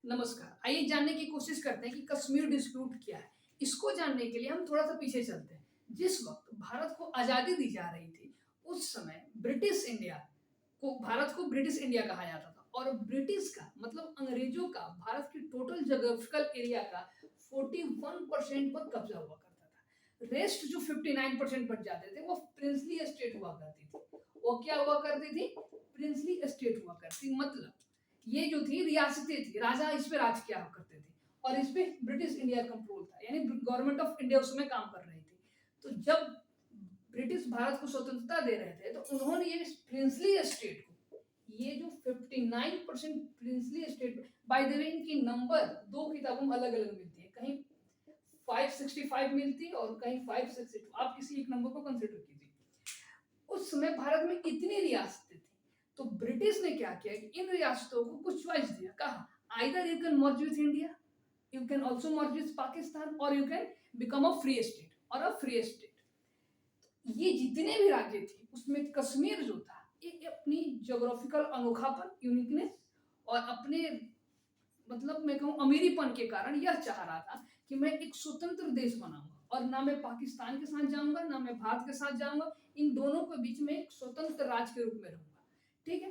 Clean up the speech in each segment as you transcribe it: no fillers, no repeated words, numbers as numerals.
नमस्कार। आइए जानने की कोशिश करते हैं कि कश्मीर डिस्प्यूट क्या है। इसको जानने के लिए हम थोड़ा-सा पीछे चलते हैं। जिस वक़्त भारत को आज़ादी दी जा रही थी, उस समय ब्रिटिश इंडिया भारत को ब्रिटिश इंडिया कहा जाता था और ब्रिटिश का मतलब अंग्रेज़ों का भारत की टोटल ज्योग्राफिकल एरिया का 41% पर कब्ज़ा हुआ करता था। रेस्ट जो 59% बच जाते थे, वो प्रिंसली एस्टेट हुआ करती थी। वो क्या हुआ करती थी? प्रिंसली एस्टेट हुआ करती मतलब ये जो थी रियासतें थी, राजा इस पे राज किया करते थे और इस पे ब्रिटिश इंडिया कंट्रोल था, यानी गवर्नमेंट ऑफ इंडिया उस समय काम कर रही थी। तो जब ब्रिटिश भारत को स्वतंत्रता दे रहे थे, तो उन्होंने ये प्रिंसली एस्टेट को, ये जो 59% princely estate, by the way इनकी नंबर दो किताबों में अलग-अलग मिलती है, कहीं 565 मिलती है और कहीं 562। आप किसी एक नंबर को कंसिडर कीजिए। उस समय भारत में इतनी रियासतें थी, तो ब्रिटिश ने क्या किया कि इन रियासतों को कुछ चॉइस दिया, कहा either you can merge with India, you can also merge with Pakistan और you can become a free state और अ फ्री स्टेट। ये जितने भी राज्य थे उसमें कश्मीर जो था, ये अपनी ज्योग्राफिकल अनोखापन, यूनिकनेस और अपने मतलब मैं कहूँ अमीरीपन के कारण यह चाह रहा था कि मैं एक स्वतंत्र देश बनाऊंगा और ना मैं पाकिस्तान के साथ जाऊंगा ना मैं भारत के साथ जाऊंगा, इन दोनों के बीच में एक स्वतंत्र राज्य के रूप में रहूंगा। ठीक है।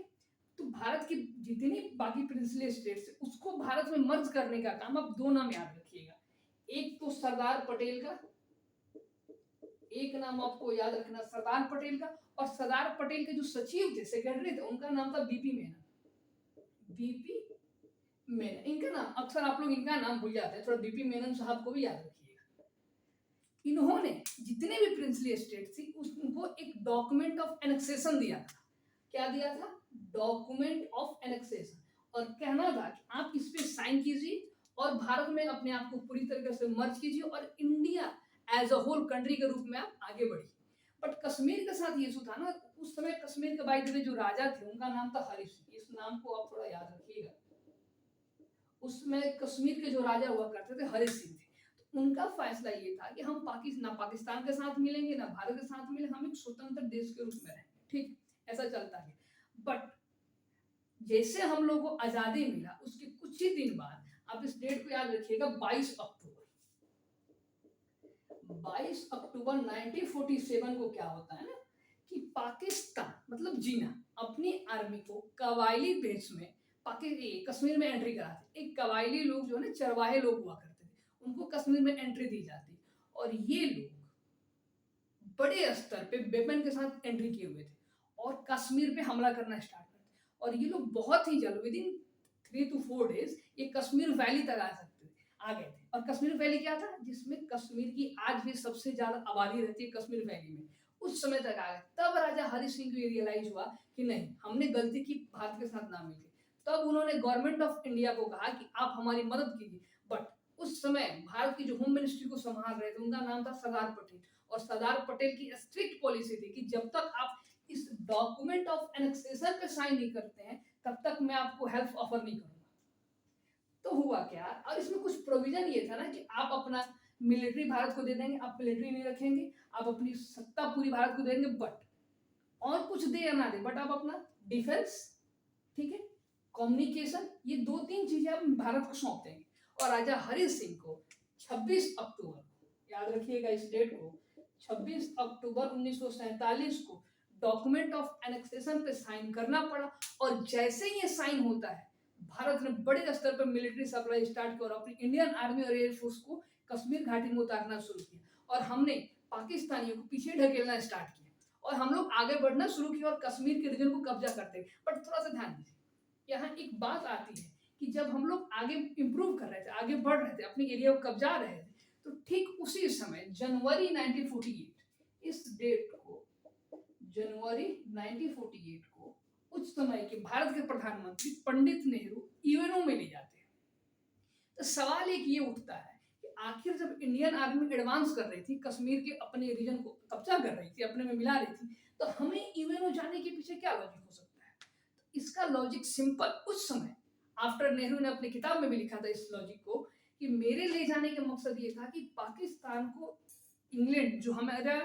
तो भारत की जितनी बाकी प्रिंसली स्टेट्स है उसको भारत में मर्ज करने का काम, आप दो नाम याद रखिएगा। एक तो सरदार पटेल का, एक नाम आपको याद रखना सरदार पटेल का, और सरदार पटेल के जो सचिव थे, सेक्रेटरी थे, उनका नाम था बीपी मेनन। बीपी मेनन इनका नाम, अक्सर आप लोग इनका नाम भूल जाते हैं, थोड़ा बीपी मेनन साहब को भी याद रखिएगा। इन्होंने जितने भी प्रिंसली स्टेट थी उनको एक डॉक्यूमेंट ऑफ एनेक्सेशन दिया था। क्या दिया था? Document of annexation. और कहना था कि आप इस पे साइन कीजिए और भारत में अपने आप को पूरी तरीके से मर्ज कीजिए और India as a whole country के रूप में आप आगे बढ़िए। बट कश्मीर के साथ ये था ना, उस समय कश्मीर के बाय द वे जो राजा थे उनका नाम था हरि सिंह। इस नाम को आप थोड़ा याद रखिएगा। उसमें कश्मीर के जो राजा हुआ करते थे हरि सिंह थे। तो उनका फैसला ये था कि हम पाकिस्तान के साथ मिलेंगे ना भारत के साथ मिलेंगे, हम एक स्वतंत्र देश के रूप में रहेंगे। ठीक, ऐसा चलता है। बट जैसे हम लोग को आजादी मिला उसके कुछ ही दिन बाद, आप इस डेट को याद रखिएगा, 22 अक्टूबर 1947 को क्या होता है ना कि पाकिस्तान मतलब जीना अपनी आर्मी को कबायली बेस में कश्मीर में एंट्री कराते। एक कबायली लोग जो है ना, चरवाहे लोग हुआ करते थे, उनको कश्मीर में एंट्री दी जाती और ये लोग बड़े स्तर पे वेपन के साथ एंट्री किए हुए थे और कश्मीर पे हमला करना स्टार्ट करते। और ये लोग बहुत ही जल्द, विद इन 3 to 4 डेज, ये कश्मीर वैली तक आ गए थे। और कश्मीर वैली क्या था? जिसमें कश्मीर की आज भी सबसे ज्यादा आबादी रहती है कश्मीर वैली में, उस समय तक आ गए। तब राजा हरि सिंह को ये रियलाइज हुआ कि नहीं, हमने गलती की, भारत के साथ ना मिलके। तब उन्होंने गवर्नमेंट ऑफ इंडिया को कहा कि आप हमारी मदद कीजिए। बट उस समय भारत की जो होम मिनिस्ट्री को संभाल रहे थे उनका नाम था सरदार पटेल। और सरदार पटेल की स्ट्रिक्ट पॉलिसी थी कि जब तक आप इस डॉक्यूमेंट ऑफ एनेक्सेशन पे साइन नहीं करते हैं तब तक मैं आपको हेल्प ऑफर नहीं करूंगा। तो हुआ क्या, और इसमें कुछ प्रोविजन ये था ना कि आप अपना मिलिट्री भारत को दे देंगे, आप मिलिट्री नहीं रखेंगे, आप अपनी सत्ता पूरी भारत को देंगे, बट और कुछ दे या ना दे, बट आप अपना डिफेंस, ठीक है, कम्युनिकेशन, ये दो तीन चीजें आप भारत को सौंप देंगे। और राजा हरि सिंह को 26 अक्टूबर, याद रखिएगा इस डेट को, 26 अक्टूबर 1947 को डॉक्यूमेंट ऑफ एनेक्सेशन पे साइन करना पड़ा। और जैसे ही ये साइन होता है, भारत ने बड़े स्तर पर मिलिट्री सप्लाई स्टार्ट किया और अपनी इंडियन आर्मी और एयरफोर्स को कश्मीर घाटी में उतारना शुरू किया और हमने पाकिस्तानियों को पीछे ढकेलना स्टार्ट किया और हम लोग आगे बढ़ना शुरू किया और कश्मीर के रीजन को कब्जा करते। बट थोड़ा सा ध्यान दीजिए, यहाँ एक बात आती है कि जब हम लोग आगे इंप्रूव कर रहे थे, आगे बढ़ रहे थे, अपने एरिया को कब्जा रहे थे, तो ठीक उसी समय जनवरी 1948, इस डेट को, जनवरी 1948 को, उस समय के भारत के प्रधानमंत्री पंडित नेहरू यूएनओ में ले जाते हैं। तो सवाल एक ये उठता है कि आखिर जब इंडियन आर्मी एडवांस कर रही थी, कश्मीर के अपने रीजन को कब्जा कर रही थी, अपने में मिला रही थी, तो हमें यूएनओ जाने के पीछे क्या लॉजिक हो सकता है? तो इसका लॉजिक सिंपल, उस समय आफ्टर नेहरू ने अपनी किताब में भी लिखा था इस लॉजिक को कि मेरे ले जाने का मकसद ये था कि पाकिस्तान को, इंग्लैंड जो हमारा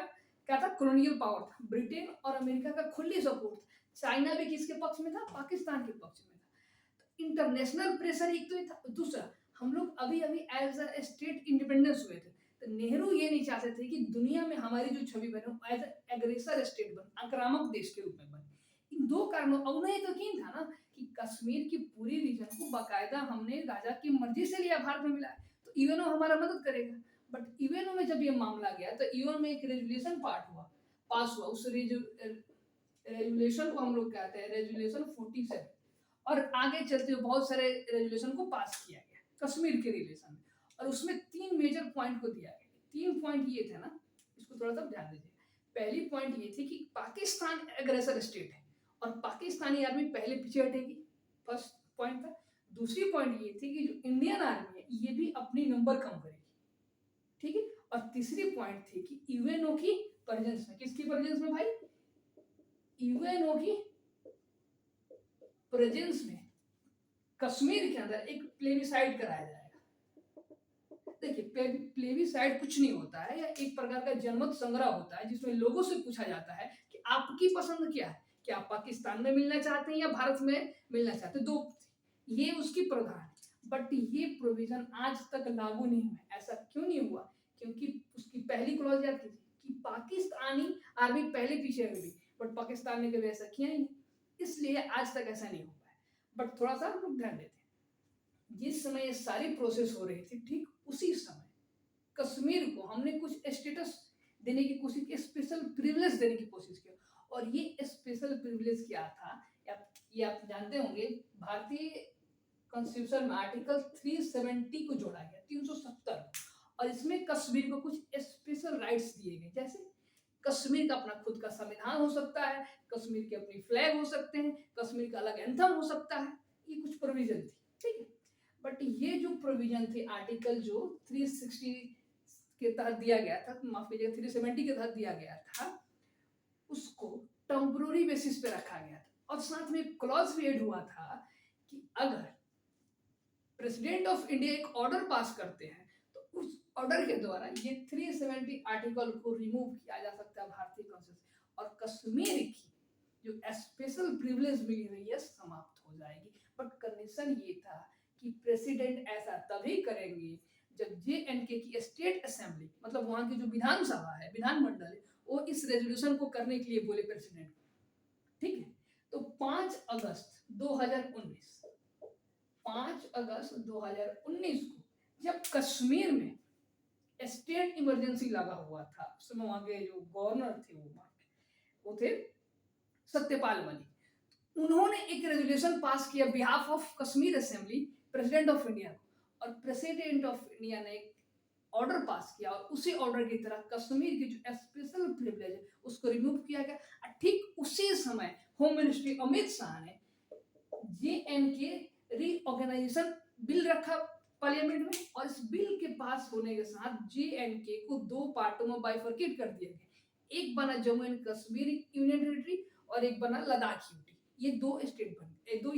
क्या था, कॉलोनियल पावर था, ब्रिटेन और अमेरिका का खुली सपोर्ट था। चाइना भी किसके पक्ष में था? पाकिस्तान के पक्ष में था। इंटरनेशनल प्रेशर एक तो ये था, दूसरा हम लोग अभी-अभी एज़ अ स्टेट इंडिपेंडेंस हुए थे। तो नेहरू ये नहीं चाहते थे कि दुनिया में हमारी जो छवि बने वो एज़ अ एग्रेसर स्टेट बने, आक्रामक देश के रूप में बने। इन 2 कारणों और उन्हें ये यकीन था ना कि कश्मीर की पूरी रीजन को बाकायदा हमने राजा की मर्ज़ी से लिया, भारत में मिला है, तो यूएनओ हमारा मदद करेगा। बट यूएनओ में जब ये मामला गया तो यूएनओ में एक रेज़ोल्यूशन पास हुआ। उस रेज़ोल्यूशन को हम लोग कहते हैं रेज़ोल्यूशन 47 और आगे चलते हुए बहुत सारे रेज़ोल्यूशन को पास किया गया, कश्मीर के रिलेशन में और उसमें 3 मेजर पॉइंट को दिया गया। 3 पॉइंट ये थे ना, इसको थोड़ा-सा ध्यान दीजिए। पहली पॉइंट ये थी कि पाकिस्तान एग्रेसर स्टेट है और पाकिस्तानी आर्मी पहले पीछे हटेगी, फर्स्ट पॉइंट था। दूसरी पॉइंट ये थी कि जो इंडियन आर्मी है, ये भी अपनी नंबर कम करेगी, ठीक है? और तीसरी पॉइंट थी कि यूएनओ की प्रेजेंस में, किसकी प्रेजेंस में भाई? यूएनओ की प्रेजेंस में कश्मीर के अंदर एक प्लेबिसाइड कराया जाएगा। देखिए प्लेबिसाइड कुछ नहीं होता है, या एक प्रकार का जनमत संग्रह होता है जिसमें लोगों से पूछा जाता है कि आपकी पसंद क्या है, क्या आप पाकिस्तान में मिलना चाहते हैं या भारत में मिलना चाहते हैं, दो ये उसकी प्रधान है। बट ये प्रोविजन आज तक लागू नहीं हुआ। ऐसा क्यों नहीं हुआ? क्योंकि उसकी पहली क्लॉज याद कीजिए कि पाकिस्तानी आर्मी पहले पीछे हट गई, बट पाकिस्तान ने कभी ऐसा किया ही नहीं, इसलिए आज तक ऐसा नहीं हो पाया। बट थोड़ा सा हम लोग ध्यान देते हैं, जिस समय ये सारी प्रोसेस हो रही थी ठीक उसी समय कश्मीर को हमने कुछ स्टेटस देने की कोशिश की, स्पेशल प्रिविलेज देने की कोशिश की। और ये स्पेशल प्रिविलेज क्या था, ये आप जानते होंगे, भारतीय कॉन्स्टिट्यूशन में आर्टिकल 370 को जोड़ा गया, 370, और इसमें कश्मीर को कुछ स्पेशल राइट्स दिए गए, जैसे कश्मीर का अपना खुद का संविधान हो सकता है, कश्मीर के अपनी फ्लैग हो सकते हैं, कश्मीर का अलग एंथम हो सकता है, ये कुछ प्रोविजन थी, ठीक है। बट ये जो प्रोविजन थे आर्टिकल जो 360 के तहत दिया गया था, माफ कीजिएगा 370 के तहत दिया गया था, उसको टेम्पोररी बेसिस पे रखा गया था। और साथ में एक क्लॉज भी ऐड हुआ था कि अगर प्रेसिडेंट ऑफ इंडिया एक ऑर्डर पास करते हैं तो उस ऑर्डर के द्वारा ये 370 आर्टिकल को रिमूव किया जा सकता है भारतीय कॉन्स्टिट्यूशन, और कश्मीर की जो स्पेशल प्रिविलेज मिली हुई है समाप्त हो जाएगी। बट कंडीशन ये था कि प्रेसिडेंट ऐसा तभी करेंगे जब जेएनके की स्टेट असेंबली, मतलब वहां की जो विधानसभा है, विधानमंडल है, वो इस रेजोल्यूशन को करने के लिए बोले प्रेसिडेंट को, ठीक है। तो 5 अगस्त 2019 को जब कश्मीर में स्टेट इमरजेंसी लगा हुआ था, उस समय वहां के जो गवर्नर थे वो थे सत्यपाल मलिक, उन्होंने एक रेजोल्यूशन पास किया behalf of Kashmir assembly president of India को, और प्रेसिडेंट ऑफ इंडिया ने एक ऑर्डर पास किया और उसी ऑर्डर की तरह कश्मीर की जो स्पेशल प्रिविलेज है उसको रिमूव किया गया। ठीक उसी समय होम मिनिस्ट्री अमित शाह ने जेएनके रीऑर्गेनाइजेशन बिल रखा पार्लियामेंट में, और इस बिल के पास होने के साथ जेएनके को 2 पार्टों में बाइफरकेट कर दिया गया। एक बना Jammu and Kashmir union territory और एक बना लद्दाख यूटी। ये 2 स्टेट बने, 2